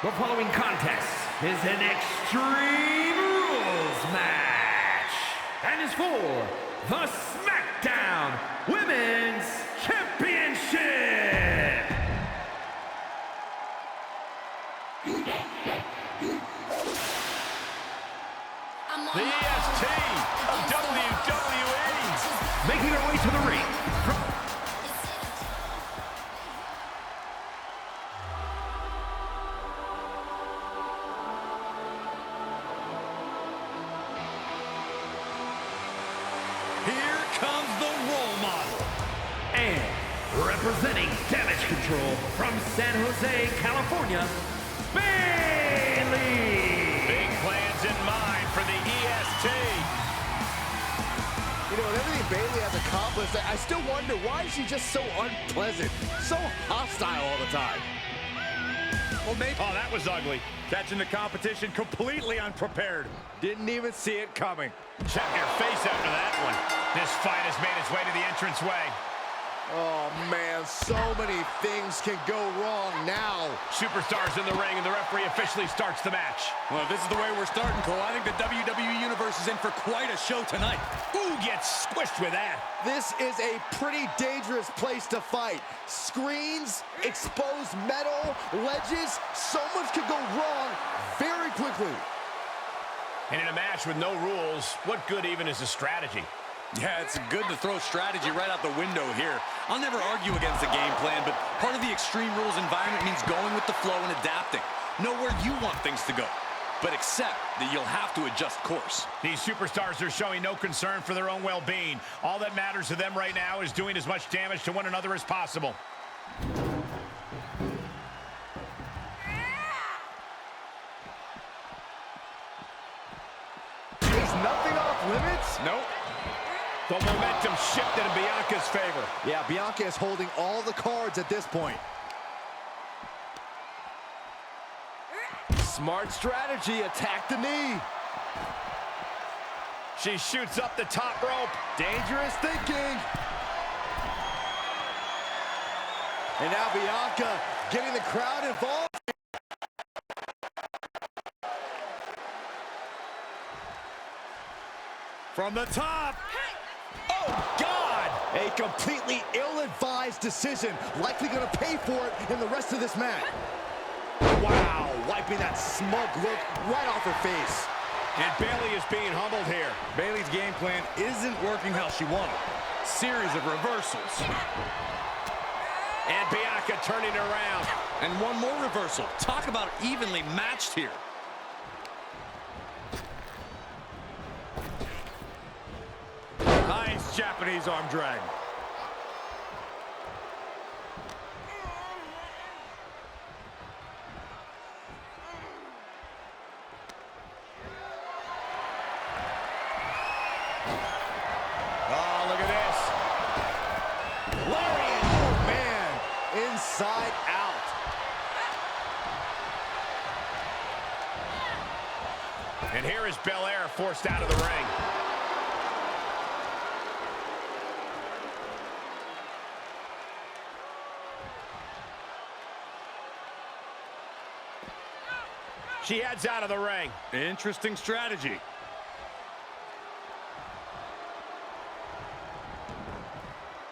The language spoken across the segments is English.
The following contest is an Extreme Rules match and is for the SmackDown Women's Championship. The EST of WWE. Making her way to the ring. Here comes the role model. And representing Damage Control from San Jose, California, Bayley. Big plans in mind for the EST. You know, with everything Bayley has accomplished, I still wonder, why is she just so unpleasant, so hostile all the time? Well, oh, that was ugly. Catching the competition completely unprepared. Didn't even see it coming. Check your face after that one. This fight has made its way to the entranceway. Oh, man, so many things can go wrong now. Superstars in the ring, and the referee officially starts the match. Well, if this is the way we're starting, Cole, I think the WWE Universe is in for quite a show tonight. Ooh, gets squished with that. This is a pretty dangerous place to fight. Screens, exposed metal, ledges, so much could go wrong very quickly. And in a match with no rules, what good even is a strategy? Yeah, it's good to throw strategy right out the window here. I'll never argue against the game plan, but part of the Extreme Rules environment means going with the flow and adapting. Know where you want things to go, but accept that you'll have to adjust course. These superstars are showing no concern for their own well-being. All that matters to them right now is doing as much damage to one another as possible. Is nothing off limits? Nope. The momentum shifted in Bianca's favor. Yeah, Bianca is holding all the cards at this point. Smart strategy, attack the knee. She shoots up the top rope. Dangerous thinking. And now Bianca getting the crowd involved. From the top. Oh, God! A completely ill-advised decision, likely going to pay for it in the rest of this match. Wow, wiping that smug look right off her face. And Bayley is being humbled here. Bayley's game plan isn't working how she wanted. Series of reversals. And Bianca turning around. And one more reversal. Talk about evenly matched here. Nice Japanese arm drag. Oh, look at this. Lariat, oh man, inside out. And here is Belair forced out of the ring. She heads out of the ring. Interesting strategy.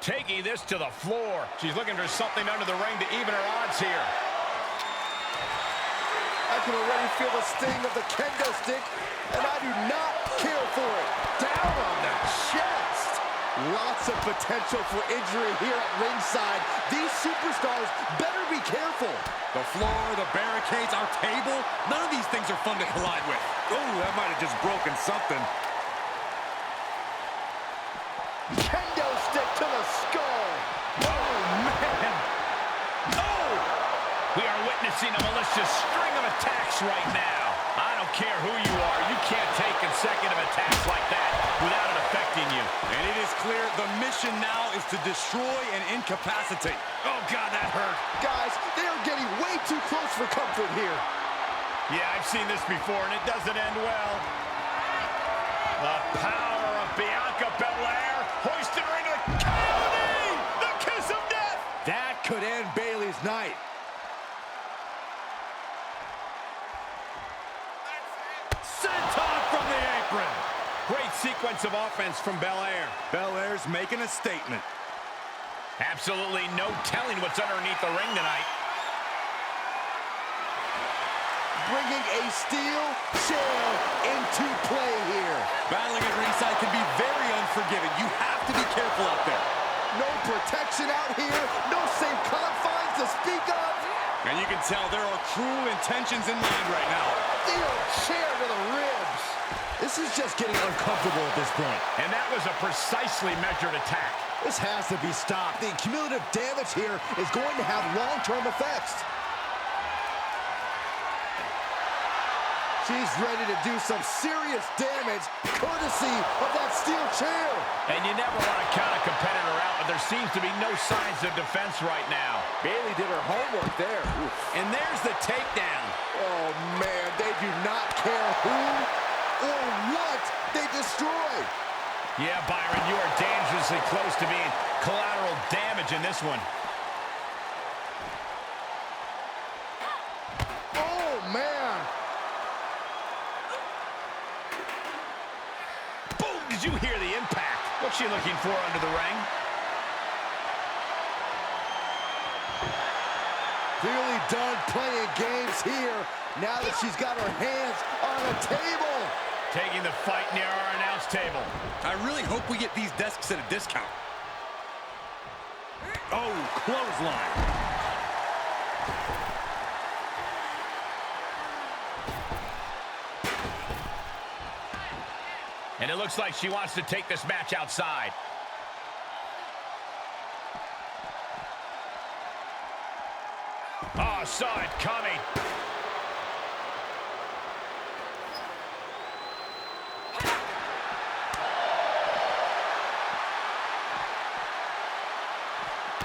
Taking this to the floor. She's looking for something under the ring to even her odds here. I can already feel the sting of the kendo stick, and I do not care for it. Down on the chest. Lots of potential for injury here at ringside. These superstars better be careful. The floor, the barricades, our table, none of these things are fun to collide with. Oh, that might have just broken something. Kendo stick to the skull. Oh, man. Oh! We are witnessing a malicious string of attacks right now. I don't care who you are. You can't take consecutive attacks like that without it affecting you. And it is clear the mission now is to destroy and incapacitate. Oh, God, that hurt. Guys, they are getting way too close for comfort here. Yeah, I've seen this before, and it doesn't end well. The power of Bianca Belair hoisted her into the county! The kiss of death! That could end Bayley's night. apron. Great sequence of offense from Belair. Belair's making a statement. Absolutely no telling what's underneath the ring tonight. Bringing a steel chair into play here. Battling at ringside can be very unforgiving. You have to be careful out there. No protection out here. No safe confines to speak of. And you can tell there are cruel intentions in mind right now. Steel chair to the ribs. This is just getting uncomfortable at this point. And that was a precisely measured attack. This has to be stopped. The cumulative damage here is going to have long-term effects. She's ready to do some serious damage, courtesy of that steel chair. And you never want to count a competitor out, but there seems to be no signs of defense right now. Bayley did her homework there. Oof. And there's the takedown. Oh, man, they do not care who or what they destroy. Yeah, Byron, you are dangerously close to being collateral damage in this one. Oh, man. Boom! Did you hear the impact? What's she looking for under the ring? Clearly done playing games here now that she's got her hands on a table. Taking the fight near our announce table. I really hope we get these desks at a discount. Oh, clothesline. And it looks like she wants to take this match outside. Oh, saw it coming.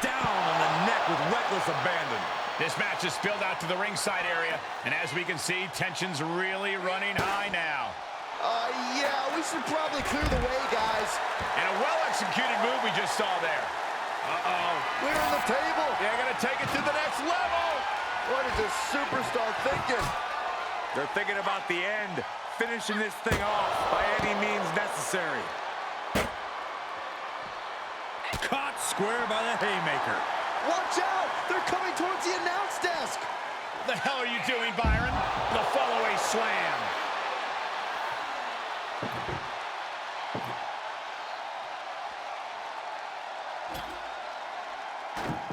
Down on the neck with reckless abandon. This match is spilled out to the ringside area, and as we can see, tension's really running high now. Yeah, we should probably clear the way, guys. And a well-executed move we just saw there. Uh-oh. Clearing the table. They're going to take it to the next level. What is this superstar thinking? They're thinking about the end, finishing this thing off by any means necessary. Caught square by the haymaker. Watch out! They're coming towards the announce desk. What the hell are you doing, Byron? The follow-away slam.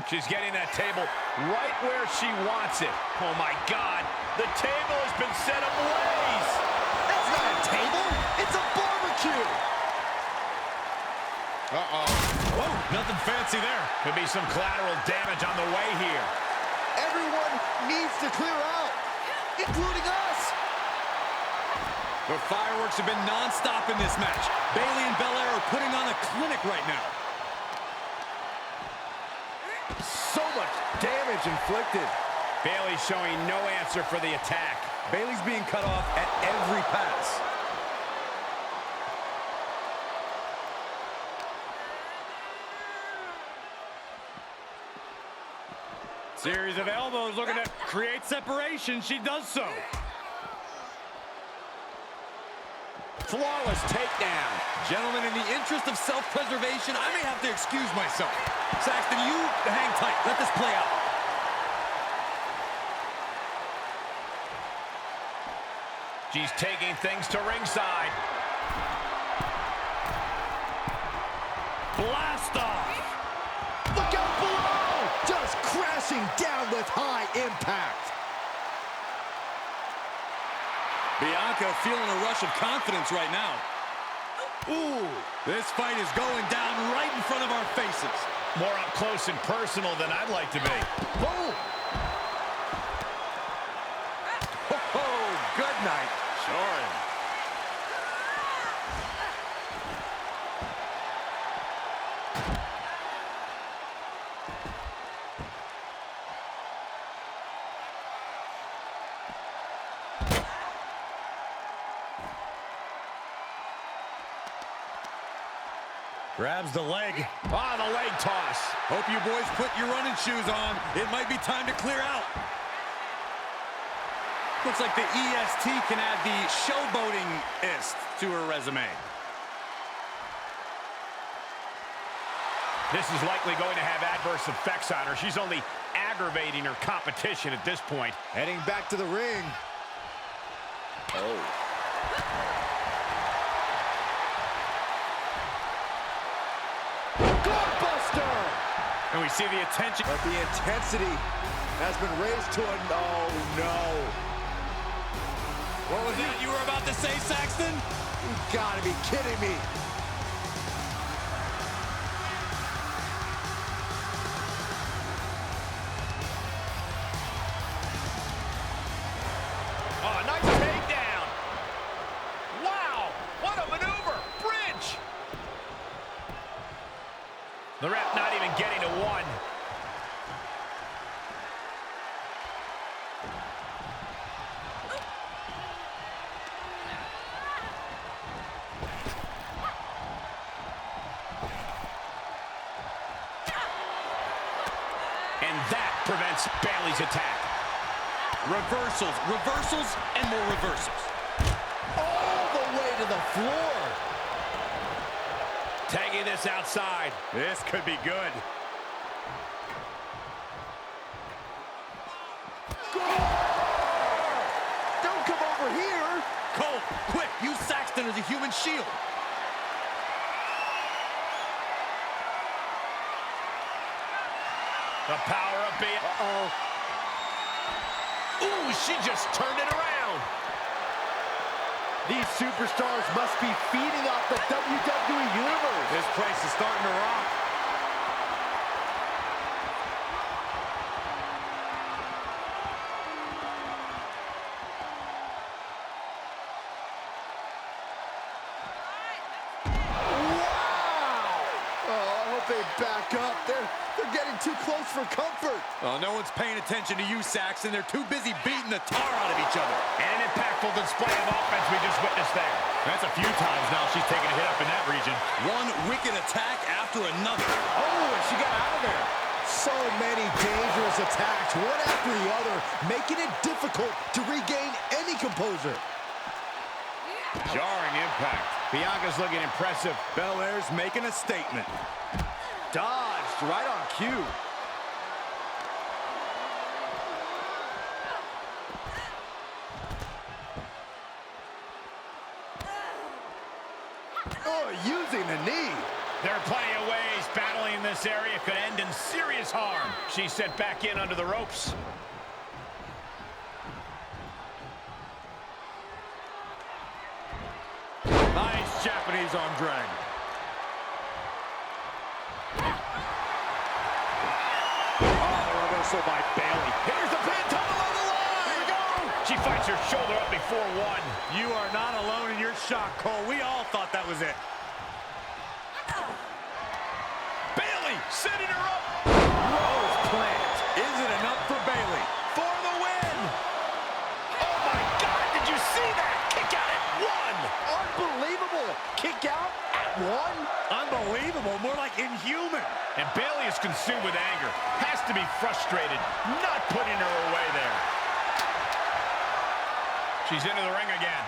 She's getting that table right where she wants it. Oh, my God. The table has been set ablaze. That's not a table. It's a barbecue. Uh-oh. Whoa, nothing fancy there. Could be some collateral damage on the way here. Everyone needs to clear out, including us. The fireworks have been non-stop in this match. Bayley and Belair are putting on a clinic right now. So much damage inflicted. Bayley showing no answer for the attack. Bayley's being cut off at every pass. Series of elbows looking to create separation. She does so. Flawless takedown. Gentlemen, in the interest of self-preservation, I may have to excuse myself. Saxton, you hang tight. Let this play out. She's taking things to ringside. Blast off. Look out below! Just crashing down with high impact. Bianca feeling a rush of confidence right now. Ooh, this fight is going down right in front of our faces. More up close and personal than I'd like to be. Boom! Oh, good night. Sure. Grabs the leg. Ah, the leg toss. Hope you boys put your running shoes on. It might be time to clear out. Looks like the EST can add the showboating-ist to her resume. This is likely going to have adverse effects on her. She's only aggravating her competition at this point. Heading back to the ring. Oh. Gutbuster! And we see the attention. But the intensity has been raised to a oh no. What was that you were about to say, Saxton? You gotta be kidding me. Oh, nice takedown. Wow, what a maneuver. Bridge. The ref not even getting to one. And that prevents Bayley's attack. Reversals, reversals, and more reversals. All the way to the floor. Tagging this outside. This could be good. Don't come over here. Cole, quick, use Saxton as a human shield. The power of being... Uh-oh. Ooh, she just turned it around. These superstars must be feeding off the WWE Universe. This place is starting to rock. They back up. They're getting too close for comfort. Oh, no one's paying attention to you, Saxton. They're too busy beating the tar out of each other. And an impactful display of offense we just witnessed there. That's a few times now she's taken a hit up in that region. One wicked attack after another. Oh, and she got out of there. So many dangerous attacks, one after the other, making it difficult to regain any composure. Jarring impact. Bianca's looking impressive. Belair's making a statement. Dodged right on cue. Oh, using the knee. There are plenty of ways battling in this area could end in serious harm. She's sent back in under the ropes. Nice Japanese arm drag. Reversal by Bayley. Here's the pin, tunnel on the line. Here we go. She fights her shoulder up before one. You are not alone in your shock, Cole. We all thought that was it. Bayley setting her up. Rose plant. Is it enough for Bayley? For the win. Oh my God, did you see that? Kick out at one. Unbelievable. Kick out at one. Unbelievable. More like inhuman. And Bayley is consumed with anger. Has to be frustrated, not putting her away there. She's into the ring again.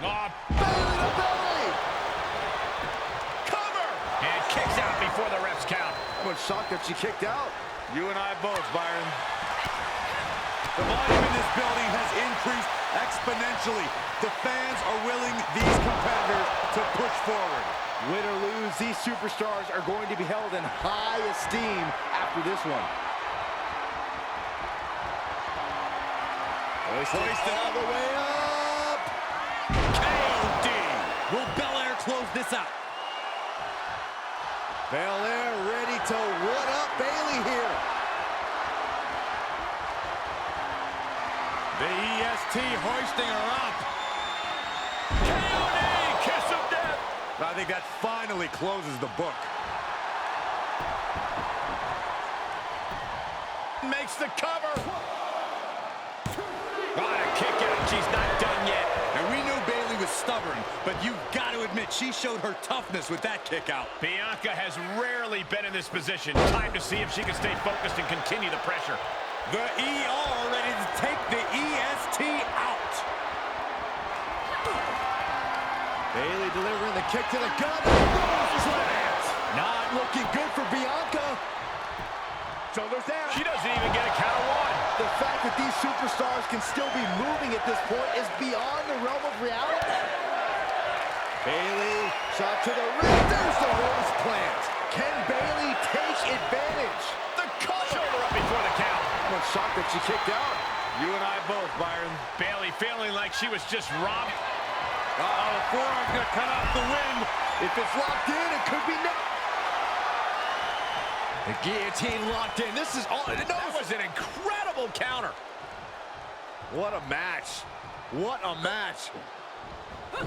Oh, Belly to belly. cover! And kicks out before the ref's count. I was shocked that she kicked out. You and I both, Byron. The volume in this building has increased exponentially. The fans are willing these competitors to push forward. Win or lose, these superstars are going to be held in high esteem after this one. Hoisted all the way up. KOD. Will Belair close this out? Belair ready to one-up Bayley here. The EST hoisting her up. KOD, kiss of death. I think that finally closes the book. Makes the cover. What a kick out. She's not done yet. And we knew Bayley was stubborn, but you've got to admit she showed her toughness with that kick out. Bianca has rarely been in this position. Time to see if she can stay focused and continue the pressure. The ER ready to take the EST out. Bayley delivering the kick to the gut. Not looking good for Bianca. Shoulders down. She doesn't even get a count of one. The fact that these superstars can still be moving at this point is beyond the realm of reality. Bayley, shot to the wrist. There's the rose plant. Can Bayley take advantage? The shoulder up before the count. I'm shocked that she kicked out. You and I both, Byron. Bayley feeling like she was just robbed. Uh-oh, the forearm's gonna cut off the wind. If it's locked in, it could be the guillotine locked in. This is all. That was an incredible counter. What a match. What a match. The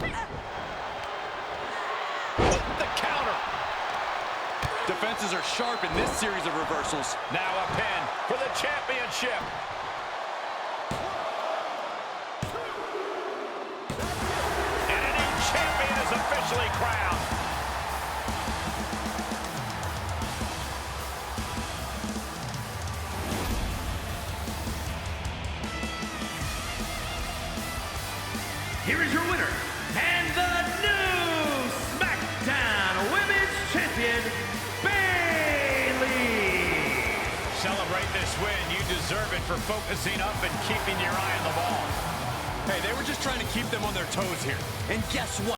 counter. Defenses are sharp in this series of reversals. Now a pin for the championship. And a new champion is officially crowned. Here is your winner, and the new SmackDown Women's Champion, Bayley. Celebrate this win. You deserve it for focusing up and keeping your eye on the ball. Hey, they were just trying to keep them on their toes here. And guess what?